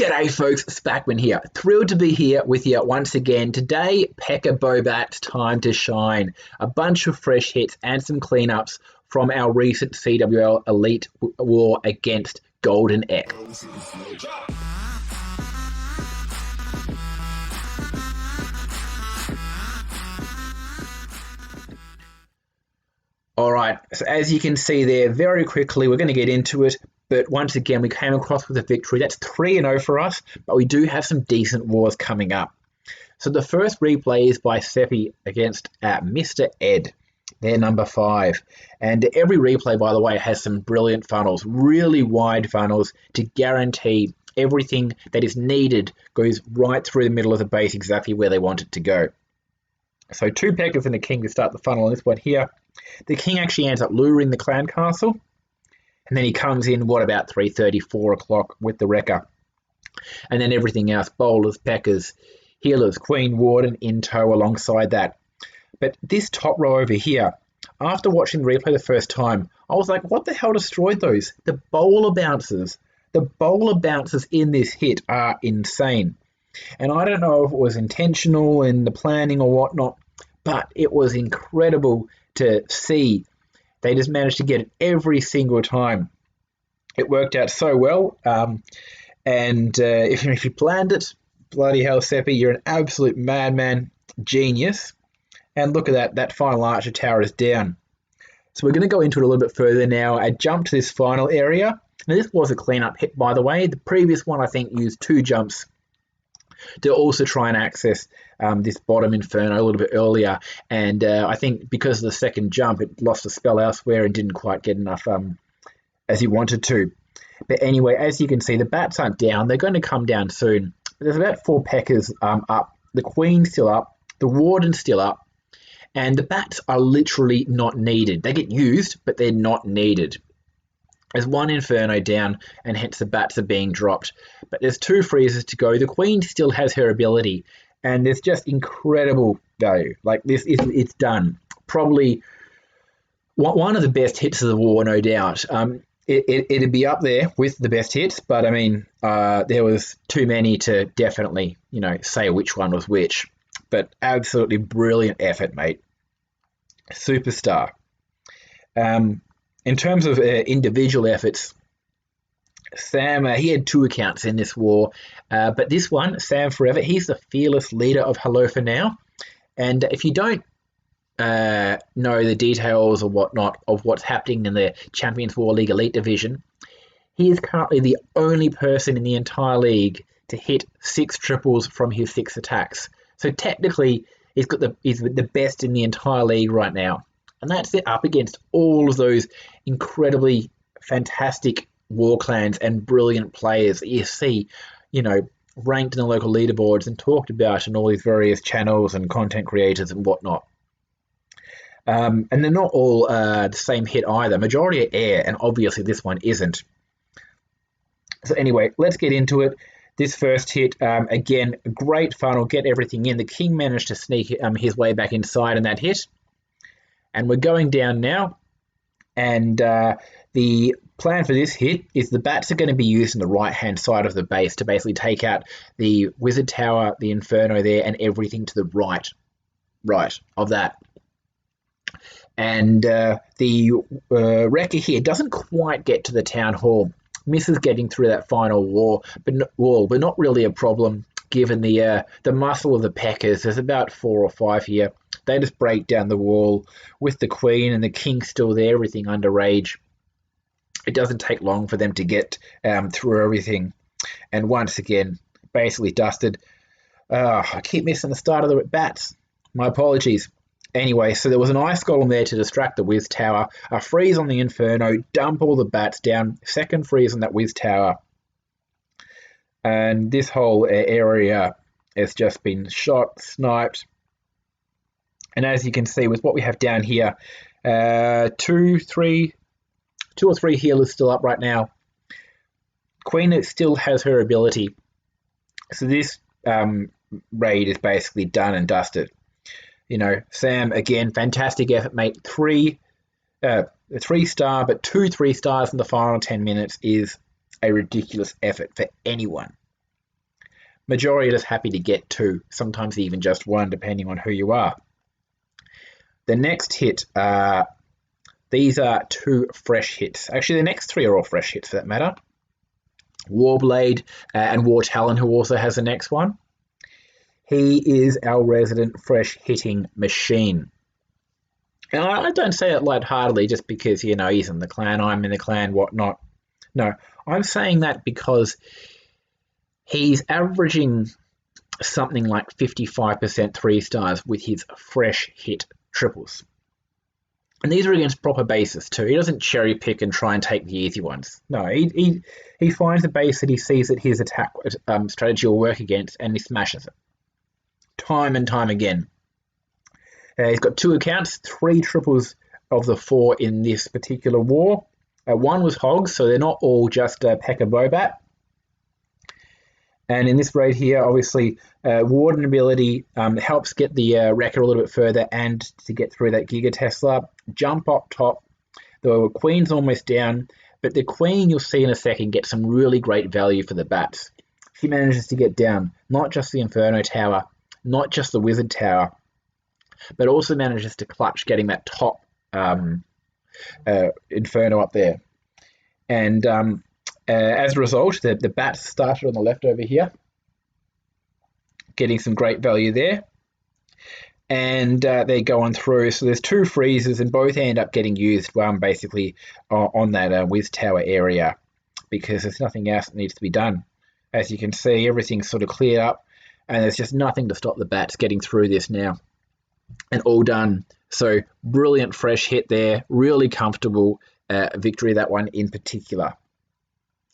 G'day folks, Spackman here. Thrilled to be here with you once again. Today, Pekka Bobat's time to shine. A bunch of fresh hits and some cleanups from our recent CWL Elite War against Golden Eck. Alright, so as you can see there, very quickly, we're going to get into it. But once again, we came across with a victory. That's 3-0 for us, but we do have some decent wars coming up. So the first replay is by Seppi against Mr. Ed. They're number 5. And every replay, by the way, has some brilliant funnels, really wide funnels to guarantee everything that is needed goes right through the middle of the base exactly where they want it to go. So 2 Pekkas and a king to start the funnel on this one here. The king actually ends up luring the clan castle. And then he comes in, about 3:30, 4 o'clock with the wrecker. And then everything else, bowlers, Pekkas, healers, queen, warden in tow alongside that. But this top row over here, after watching the replay the first time, I was like, what the hell destroyed those? The bowler bounces. The bowler bounces in this hit are insane. And I don't know if it was intentional in the planning or whatnot, but it was incredible to see. They just managed to get it every single time. It worked out so well. If you planned it, bloody hell, Seppi, you're an absolute madman, genius. And look at that final archer tower is down. So we're going to go into it a little bit further now. I jumped to this final area. Now this was a cleanup hit, by the way. The previous one, I think, used 2 jumps to also try and access this bottom inferno a little bit earlier. And I think because of the second jump, it lost a spell elsewhere and didn't quite get enough as he wanted to. But anyway, as you can see, the bats aren't down. They're going to come down soon. There's about 4 Pekkas up. The queen's still up. The warden's still up. And the bats are literally not needed. They get used, but they're not needed. There's 1 Inferno down, and hence the bats are being dropped. But there's 2 freezes to go. The queen still has her ability, and there's just incredible value. Like, it's done. Probably one of the best hits of the war, no doubt. It'd be up there with the best hits, but I mean, there was too many to definitely, say which one was which. But absolutely brilliant effort, mate. Superstar. In terms of individual efforts, Sam, he had 2 accounts in this war, but this one, Sam Forever, he's the fearless leader of Hello for Now. And if you don't know the details or whatnot of what's happening in the Champions War League Elite Division, he is currently the only person in the entire league to hit 6 triples from his 6 attacks. So technically, he's the best in the entire league right now. And that's it up against all of those incredibly fantastic war clans and brilliant players that you see, ranked in the local leaderboards and talked about in all these various channels and content creators and whatnot. And they're not all the same hit either. Majority are air, and obviously this one isn't. So anyway, let's get into it. This first hit, again, great funnel, get everything in. The king managed to sneak his way back inside in that hit. And we're going down now, and the plan for this hit is the bats are going to be used on the right-hand side of the base to basically take out the wizard tower, the inferno there, and everything to the right of that. And the wrecker here doesn't quite get to the town hall, misses getting through that final wall, but not really a problem given the muscle of the Pekkas. There's about 4 or 5 here. They just break down the wall with the queen and the king still there, everything under rage. It doesn't take long for them to get through everything. And once again, basically dusted. I keep missing the start of the bats. My apologies. Anyway, so there was an ice golem there to distract the Wiz Tower. A freeze on the Inferno, dump all the bats down. Second freeze on that Wiz Tower. And this whole area has just been shot, sniped. And as you can see with what we have down here, 2 or 3 healers still up right now. Queen still has her ability. So this raid is basically done and dusted. Sam, again, fantastic effort, mate. 3-star, but 2 3-stars in the final 10 minutes is a ridiculous effort for anyone. Majority are just happy to get 2, sometimes even just 1, depending on who you are. The next hit, these are 2 fresh hits. Actually, the next 3 are all fresh hits for that matter. Warblade and War Talon, who also has the next one. He is our resident fresh hitting machine. And I don't say it lightheartedly just because, he's in the clan, I'm in the clan, whatnot. No, I'm saying that because he's averaging something like 55% 3-stars with his fresh hit triples. And these are against proper bases too. He doesn't cherry pick and try and take the easy ones. No, he finds a base that he sees that his attack strategy will work against, and he smashes it. Time and time again. He's got 2 accounts, 3 triples of the 4 in this particular war. 1 was Hogs, so they're not all just P.E.K.K.A. Bobat. And in this raid here, obviously, Warden ability helps get the Wrecker a little bit further and to get through that Giga Tesla. Jump up top. The Queen's almost down, but the Queen, you'll see in a second, gets some really great value for the bats. She manages to get down not just the Inferno Tower, not just the Wizard Tower, but also manages to clutch getting that top Inferno up there. And as a result, the bats started on the left over here, getting some great value there. And they go on through. So there's 2 freezes, and both end up getting used basically on that Wiz Tower area, because there's nothing else that needs to be done. As you can see, everything's sort of cleared up, and there's just nothing to stop the bats getting through this now. And all done. So brilliant fresh hit there. Really comfortable victory, that one in particular.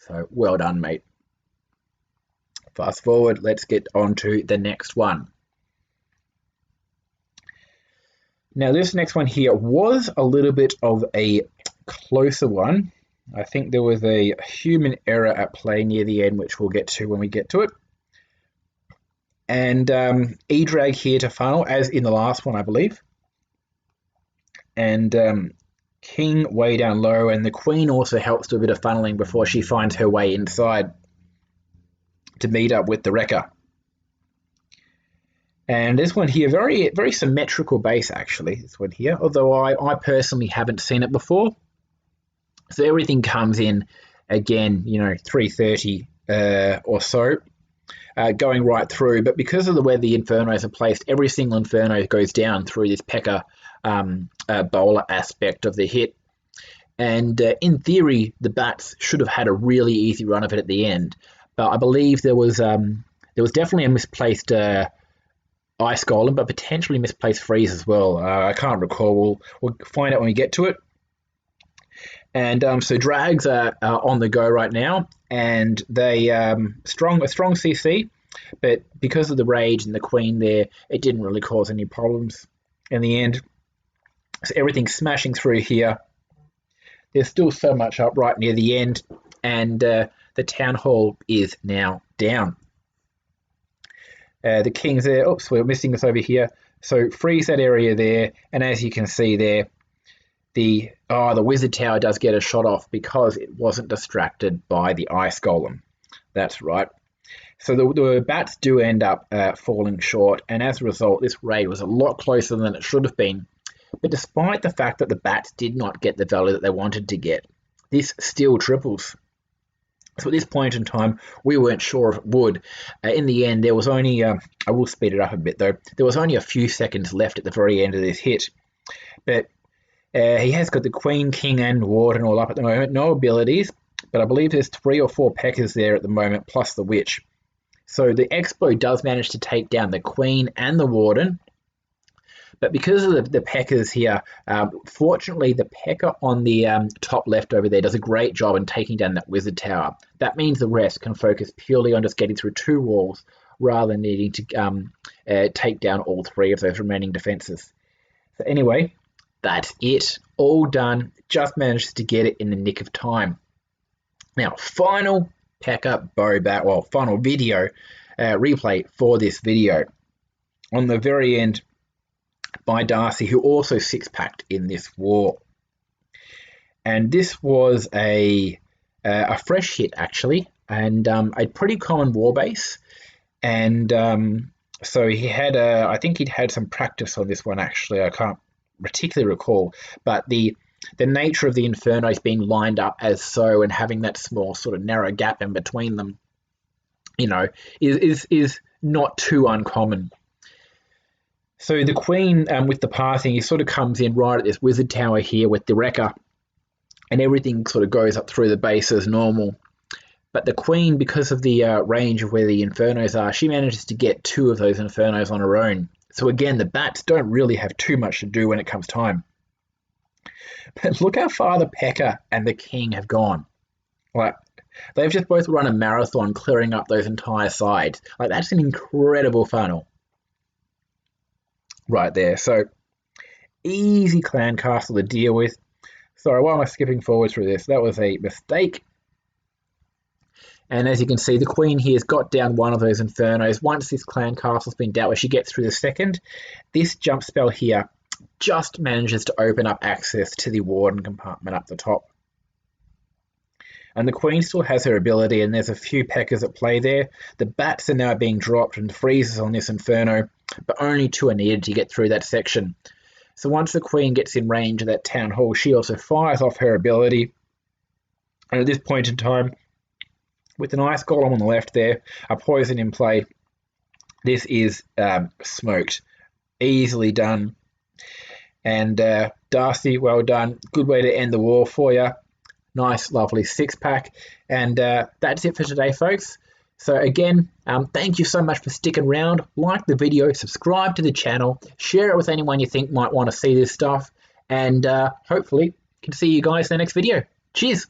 So well done, mate. Fast forward, let's get on to the next one. Now this next one here was a little bit of a closer one. I think there was a human error at play near the end, which we'll get to when we get to it. And E-Drag here to funnel, as in the last one, I believe. And King way down low, and the Queen also helps do a bit of funneling before she finds her way inside to meet up with the Wrecker. And this one here, very, very symmetrical base, actually, this one here, although I personally haven't seen it before. So everything comes in, again, 330 or so, going right through. But because of the way the Infernos are placed, every single Inferno goes down through this P.E.K.K.A. bowler aspect of the hit. And in theory, the bats should have had a really easy run of it at the end. But I believe there was definitely a misplaced Ice Golem, but potentially misplaced Freeze as well. I can't recall. We'll find out when we get to it. And so Drags are on the go right now, and they a strong CC, but because of the Rage and the Queen there, it didn't really cause any problems in the end. So everything's smashing through here. There's still so much up right near the end, and the Town Hall is now down. The King's there. Oops, we're missing this over here. So freeze that area there, and as you can see there, the Wizard Tower does get a shot off because it wasn't distracted by the Ice Golem. That's right. So the bats do end up falling short, and as a result, this raid was a lot closer than it should have been. But despite the fact that the bats did not get the value that they wanted to get, this still triples. So at this point in time, we weren't sure if it would. In the end, there was only, I will speed it up a bit though, there was only a few seconds left at the very end of this hit. But he has got the Queen, King and Warden all up at the moment. No abilities, but I believe there's 3 or 4 P.E.K.K.A.s there at the moment, plus the Witch. So the Expo does manage to take down the Queen and the Warden. But because of the P.E.K.K.A.s here, fortunately the P.E.K.K.A. on the top left over there does a great job in taking down that Wizard Tower. That means the rest can focus purely on just getting through 2 walls rather than needing to take down all 3 of those remaining defenses. So anyway, that's it. All done. Just managed to get it in the nick of time. Now, final P.E.K.K.A. Bobat, well, final video replay for this video. On the very end, by Darcy, who also 6-packed in this war. And this was a fresh hit, actually, and a pretty common war base. And so he had I think he'd had some practice on this one actually. I can't particularly recall, but the nature of the infernos being lined up as so and having that small sort of narrow gap in between them, you know, is not too uncommon. So the queen with the passing, he sort of comes in right at this wizard tower here with the wrecker, and everything sort of goes up through the base as normal. But the queen, because of the range of where the infernos are, she manages to get two of those infernos on her own. So again, the bats don't really have too much to do when it comes time. But look how far the P.E.K.K.A. and the king have gone. Like, they've just both run a marathon clearing up those entire sides. Like, that's an incredible funnel right there. So easy clan castle to deal with. Sorry, why am I skipping forward through this? That was a mistake. And as you can see, the queen here has got down one of those infernos. Once this clan castle's been dealt with, she gets through the second. This jump spell here just manages to open up access to the warden compartment up the top. And the queen still has her ability, and there's a few P.E.K.K.A.s at play there. The bats are now being dropped and freezes on this inferno, but only two are needed to get through that section. So once the queen gets in range of that town hall, she also fires off her ability. And at this point in time, with an ice golem on the left there, a poison in play, this is smoked. Easily done. And Darcy, well done. Good way to end the war for you. Nice, lovely six-pack. And that's it for today, folks. So again, thank you so much for sticking around. Like the video, subscribe to the channel, share it with anyone you think might want to see this stuff, and hopefully can see you guys in the next video. Cheers!